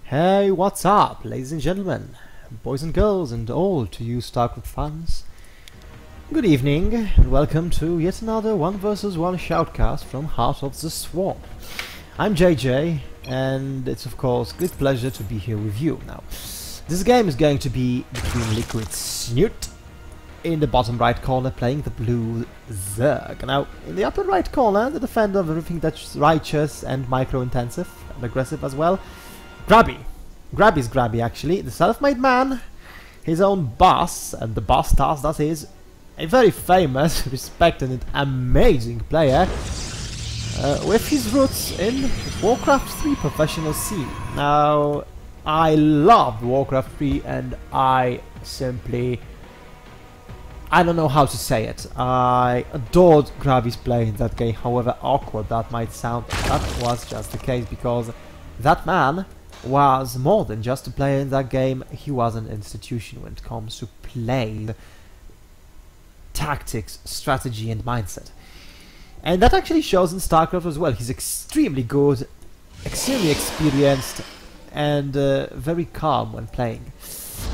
Hey, what's up, ladies and gentlemen, boys and girls, and all to you StarCraft fans. Good evening, and welcome to yet another 1 vs 1 shoutcast from Heart of the Swamp. I'm JJ, and it's of course great pleasure to be here with you. Now, this game is going to be between LiquidSnute in the bottom right corner playing the blue Zerg. Now, in the upper right corner, the defender of everything that's righteous and micro-intensive and aggressive as well, Grubby. Grubby's Grubby, actually. The self-made man, his own boss, and the boss task that is a very famous, respected and amazing player with his roots in Warcraft 3 professional scene. Now, I loved Warcraft 3 and I don't know how to say it. I adored Grubby's play in that game, however awkward that might sound. That was just the case because that man was more than just a player in that game. He was an institution when it comes to play, tactics, strategy and mindset. And that actually shows in StarCraft as well. He's extremely good, extremely experienced and very calm when playing.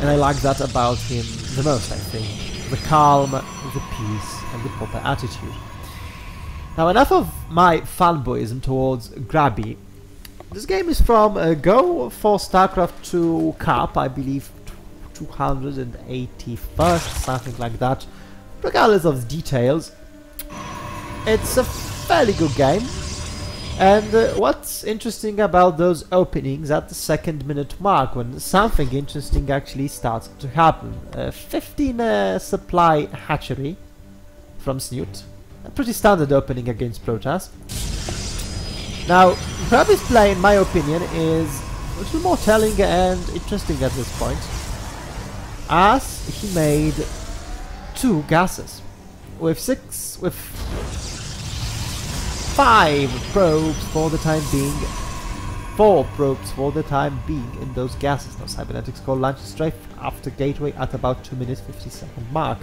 And I like that about him the most, I think. The calm, the peace and the proper attitude. Now, enough of my fanboyism towards Grubby. This game is from Go for StarCraft 2 Cup, I believe 281st, something like that. Regardless of the details, it's a fairly good game. And what's interesting about those openings at the 2nd minute mark, when something interesting actually starts to happen. 15 supply hatchery from Snute, a pretty standard opening against Protoss. Now, Grubby's play, in my opinion, is a little more telling and interesting at this point, as he made 2 gases with 5 probes for the time being, 4 probes for the time being in those gases. Now, Cybernetics Core launches strafe after gateway at about 2 minutes 50-second mark.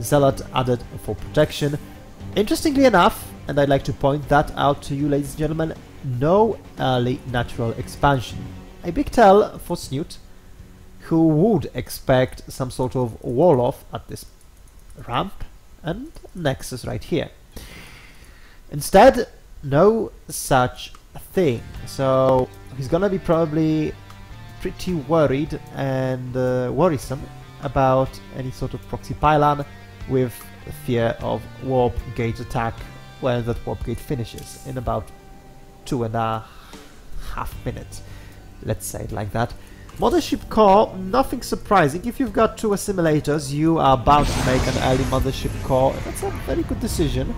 Zealot added for protection. Interestingly enough, and I'd like to point that out to you, ladies and gentlemen, no early natural expansion. A big tell for Snute, who would expect some sort of wall-off at this ramp and Nexus right here. Instead, no such thing. So he's gonna be probably pretty worried and worrisome about any sort of proxy pylon, with fear of warp gate attack when that warp gate finishes in about 2.5 minutes. Let's say it like that. Mothership core, nothing surprising. If you've got 2 assimilators, you are bound to make an early mothership core. That's a very good decision.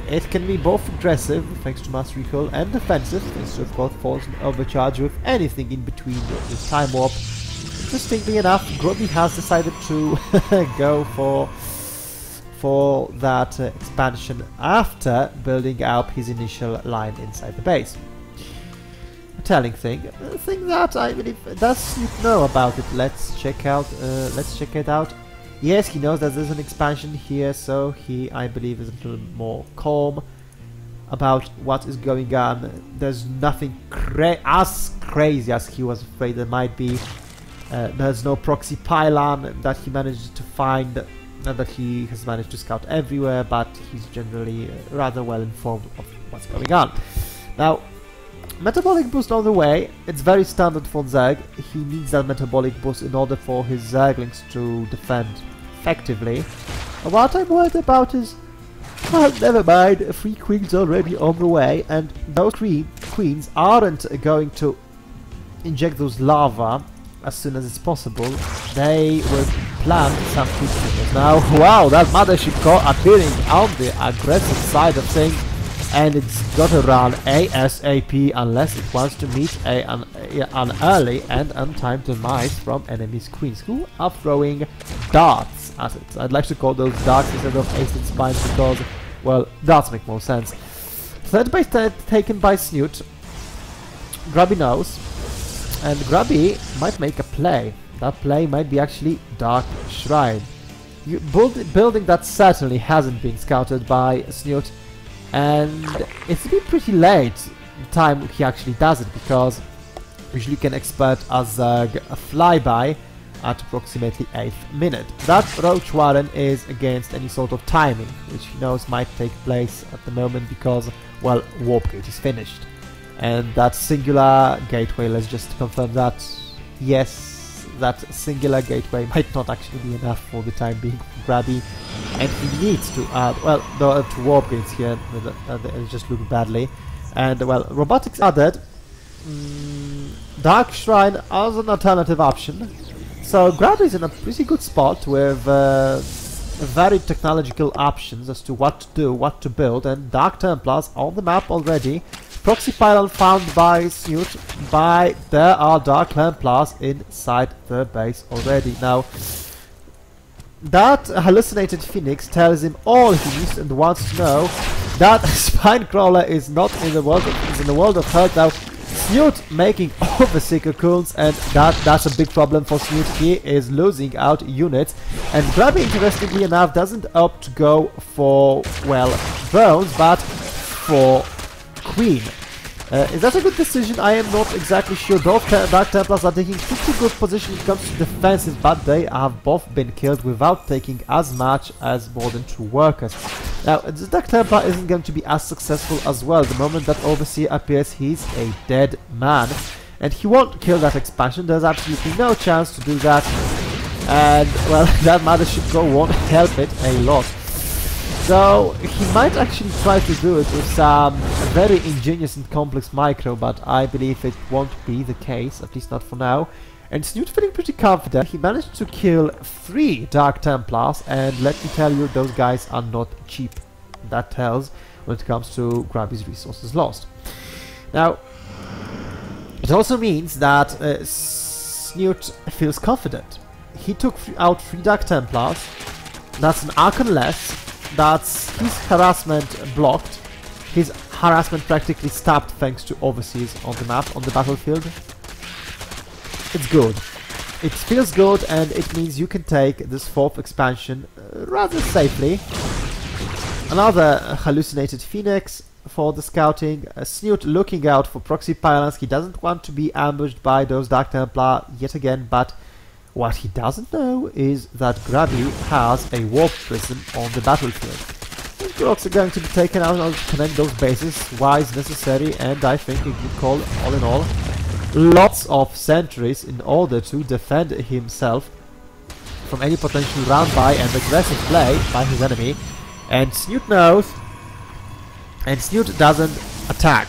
It can be both aggressive, thanks to mass recall, and defensive, thanks to, of course, force and overcharge with anything in between with time warp. Interestingly enough, Grubby has decided to go for that expansion after building up his initial line inside the base. A telling thing. A thing that I believe does Snute know about it. Let's check it out. Yes, he knows that there's an expansion here, so he, I believe, is a little more calm about what is going on. There's nothing as crazy as he was afraid there might be. There's no proxy pylon that he managed to find, and that he has managed to scout everywhere, but he's generally rather well informed of what's going on. Now, metabolic boost on the way. It's very standard for Zerg. He needs that metabolic boost in order for his Zerglings to defend effectively. What I'm worried about is, well, never mind, 3 queens already on the way, and those 3 queens aren't going to inject those lava as soon as it's possible. They will plant some quick. Now, wow, that mothership core appearing on the aggressive side of things, and it's gotta run ASAP unless it wants to meet an early and untimed demise from enemy's queens, who are throwing darts at it. I'd like to call those darts instead of ace spines because, well, darts make more sense. Third base taken by Snute. Grubby knows, and Grubby might make a play. That play might be actually Dark Shrine. Building that certainly hasn't been scouted by Snute, and it's been pretty late the time he actually does it, because usually can expect a Zerg flyby at approximately 8th minute. That Roach Warren is against any sort of timing, which he knows might take place at the moment because, well, Warp Gate is finished. And that singular gateway, let's just confirm that, yes, that singular gateway might not actually be enough for the time being for Grubby, and he needs to add, well, the 2 Warp Gates here, it just look badly, and, well, robotics added, Dark Shrine as an alternative option. So Grubby is in a pretty good spot with varied technological options as to what to do, what to build, and Dark Templars on the map already. Proxy pylon found by Snute, but there are Dark Templars inside the base already. Now, that hallucinated Phoenix tells him all he needs and wants to know. That Spinecrawler is not in the world of, is in the world of hurt now. Snute making overseer cocoons, and that's a big problem for Snute. He is losing out units, and Grubby, interestingly enough, doesn't opt to go for, well, drones, but for Queen. Is that a good decision? I am not exactly sure. Both Dark Templars are taking pretty good position when it comes to defenses, but they have both been killed without taking as much as more than 2 workers. Now, this Dark Templar isn't going to be as successful as well. The moment that Overseer appears, he's a dead man. And he won't kill that expansion. There's absolutely no chance to do that. And, well, that Mothership Core won't help it a lot. So, he might actually try to do it with some very ingenious and complex micro, but I believe it won't be the case, at least not for now. And Snute feeling pretty confident. He managed to kill 3 Dark Templars, and let me tell you, those guys are not cheap. That tells when it comes to Grubby's resources lost. Now, it also means that Snute feels confident. He took out 3 Dark Templars. That's an Archon less. That's his harassment blocked. His harassment practically stopped thanks to Overseers on the map, on the battlefield. It's good. It feels good, and it means you can take this 4th expansion rather safely. Another hallucinated Phoenix for the scouting. Snute looking out for proxy pylons. He doesn't want to be ambushed by those Dark Templar yet again, but what he doesn't know is that Grubby has a warp prism on the battlefield. These blocks are going to be taken out to connect those bases, wise, necessary, and I think a good call all in all. Lots of sentries in order to defend himself from any potential round-by and aggressive play by his enemy. And Snute knows, and Snute doesn't attack.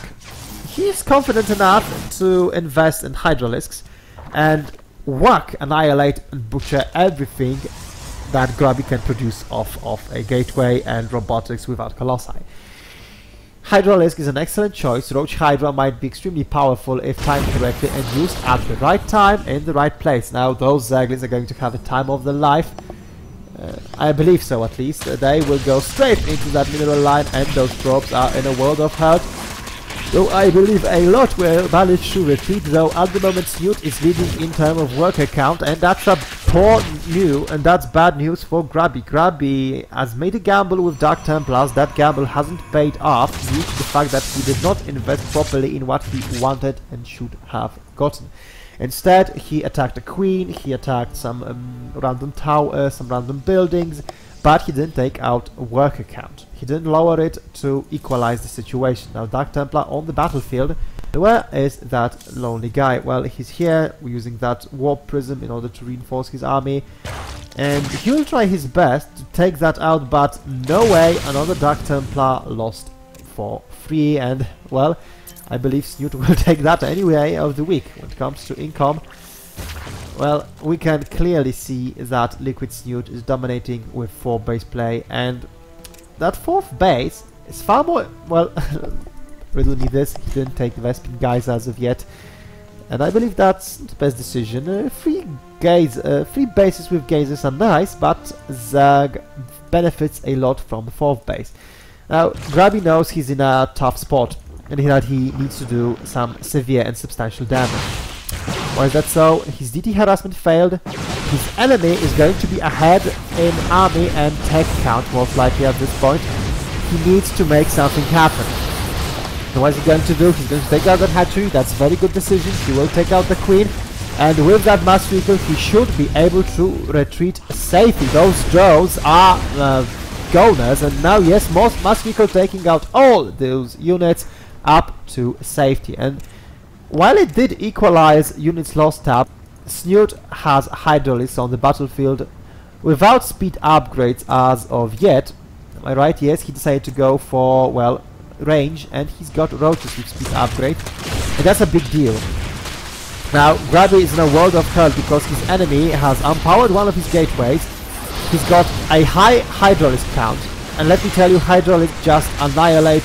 He is confident enough to invest in Hydralisks and whack, annihilate, and butcher everything that Grubby can produce off of a gateway and robotics without Colossi. Hydralisk is an excellent choice. Roach Hydra might be extremely powerful if timed correctly and used at the right time in the right place. Now, those Zerglings are going to have a time of their life. I believe so, at least. They will go straight into that mineral line, and those probes are in a world of hurt. Though I believe a lot will manage to retreat, though at the moment Snute is leading in terms of worker count, and that's a poor news, and that's bad news for Grubby. Grubby has made a gamble with Dark Templars. That gamble hasn't paid off due to the fact that he did not invest properly in what he wanted and should have gotten. Instead, he attacked a queen, he attacked some random towers, some random buildings, but he didn't take out a worker count. He didn't lower it to equalize the situation. Now, Dark Templar on the battlefield. Where is that lonely guy? Well, he's here. We're using that warp prism in order to reinforce his army. And he'll try his best to take that out, but no way. Another Dark Templar lost for free. And, well, I believe Snute will take that anyway of the week. When it comes to income, well, we can clearly see that LiquidSnute is dominating with 4 base play, and that 4th base is far more, well, riddle me this, he didn't take the Vespin guys as of yet, and I believe that's the best decision. 3 bases with gazes are nice, but Zerg benefits a lot from the 4th base. Now, Grubby knows he's in a tough spot, and that he needs to do some severe and substantial damage. Why is that so? His DT harassment failed. His enemy is going to be ahead in army and tech count, most likely at this point. He needs to make something happen. And what is he going to do? He's going to take out that hatchery. That's a very good decision. He will take out the queen. And with that mass vehicle, he should be able to retreat safely. Those drones are goners. And now, yes, mass vehicle taking out all those units up to safety. And while it did equalize units lost up, Snute has hydraulics on the battlefield without speed upgrades as of yet. Am I right? Yes, he decided to go for, well, range, and he's got roaches with speed upgrade, and that's a big deal. Now, Grubby is in a world of hurt because his enemy has unpowered one of his gateways. He's got a high hydraulics count, and let me tell you, hydraulics just annihilate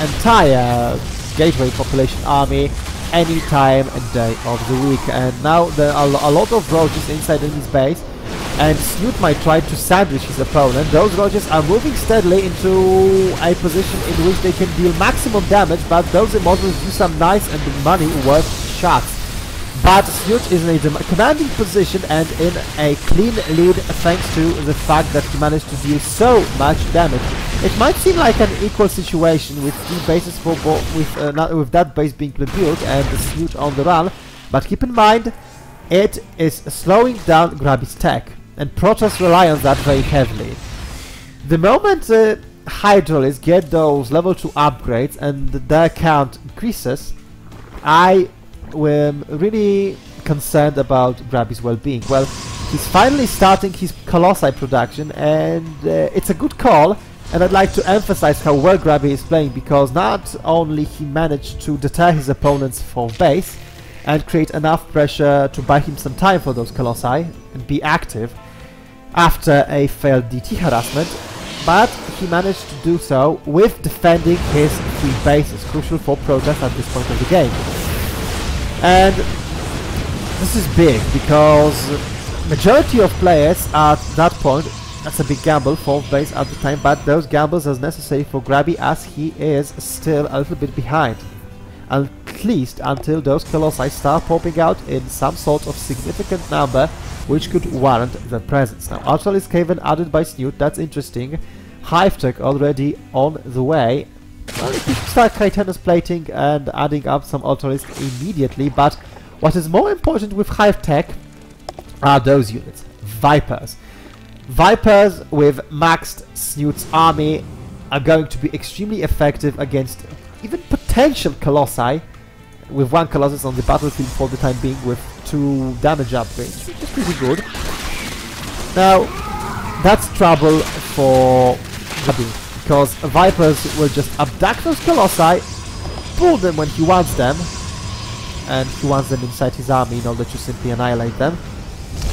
entire gateway population army any time and day of the week. And now there are a lot of roaches inside in his base, and Snute might try to sandwich his opponent. Those roaches are moving steadily into a position in which they can deal maximum damage, but those immortals do some nice and money worth shots. But Snute is in a commanding position and in a clean lead thanks to the fact that he managed to deal so much damage. It might seem like an equal situation with three bases for with that base being rebuilt and the Snute on the run, but keep in mind it is slowing down Grubby's tech, and Protoss rely on that very heavily. The moment Hydraulics get those level 2 upgrades and their count increases, I am really concerned about Grubby's well-being. Well, he's finally starting his Colossi production, and it's a good call, and I'd like to emphasize how well Grubby is playing, because not only he managed to deter his opponent's 4th base and create enough pressure to buy him some time for those Colossi and be active after a failed DT harassment, but he managed to do so with defending his 3 bases, crucial for Protoss at this point of the game. And this is big, because majority of players at that point, that's a big gamble, 4th base at the time, but those gambles are necessary for Grubby as he is still a little bit behind. At least until those Colossi start popping out in some sort of significant number which could warrant their presence. Now, Artillery's Caven added by Snute, that's interesting. Hive Tech already on the way. Well, if you start Chitinous plating and adding up some Artilleries immediately, but what is more important with Hive Tech are those units. Vipers. Vipers with maxed Snute's army are going to be extremely effective against even potential Colossi, with 1 Colossus on the battlefield for the time being with 2 damage upgrades, which is pretty good. Now, that's trouble for Grubby, because Vipers will just abduct those Colossi, pull them when he wants them, and he wants them inside his army in order to simply annihilate them.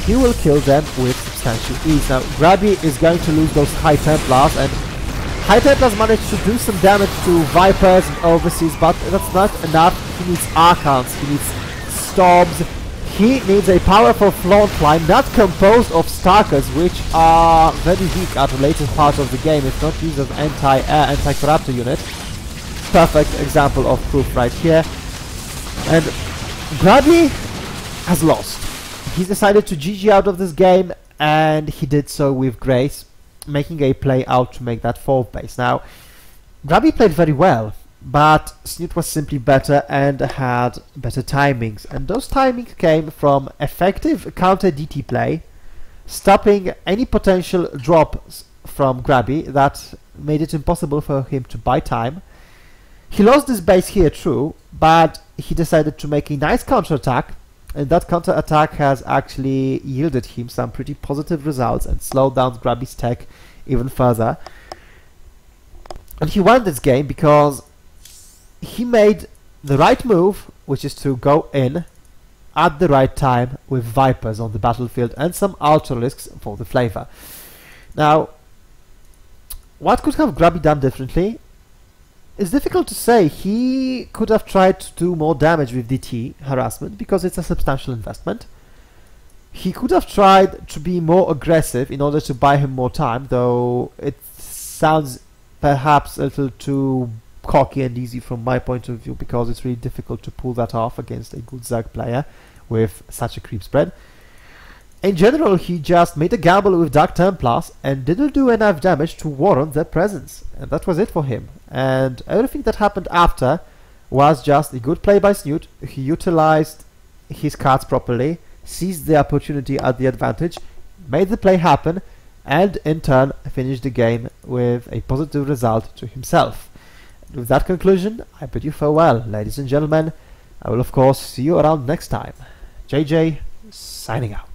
He will kill them with substantial ease. Now, Grubby is going to lose those High Templars, and High Templars managed to do some damage to Vipers and Overseas, but that's not enough. He needs Archons, he needs Storms, he needs a powerful front line not composed of Stalkers, which are very weak at the later part of the game, if not used as anti-air, anti-corruptor unit. Perfect example of proof right here. And Grubby has lost. He decided to GG out of this game, and he did so with grace, making a play out to make that 4th base. Now, Grubby played very well, but Snute was simply better and had better timings, and those timings came from effective counter DT play, stopping any potential drops from Grubby that made it impossible for him to buy time. He lost this base here, true, but he decided to make a nice counter-attack, and that counter-attack has actually yielded him some pretty positive results and slowed down Grubby's tech even further. And he won this game because he made the right move, which is to go in at the right time with Vipers on the battlefield and some Ultralisks for the flavor. Now, what could have Grubby done differently? It's difficult to say. He could have tried to do more damage with DT harassment because it's a substantial investment. He could have tried to be more aggressive in order to buy him more time, though it sounds perhaps a little too cocky and easy from my point of view, because it's really difficult to pull that off against a good Zerg player with such a creep spread. In general, he just made a gamble with Dark Templars and didn't do enough damage to warrant their presence. And that was it for him. And everything that happened after was just a good play by Snute. He utilized his cards properly, seized the opportunity at the advantage, made the play happen, and in turn finished the game with a positive result to himself. With that conclusion, I bid you farewell, ladies and gentlemen. I will of course see you around next time. JJ, signing out.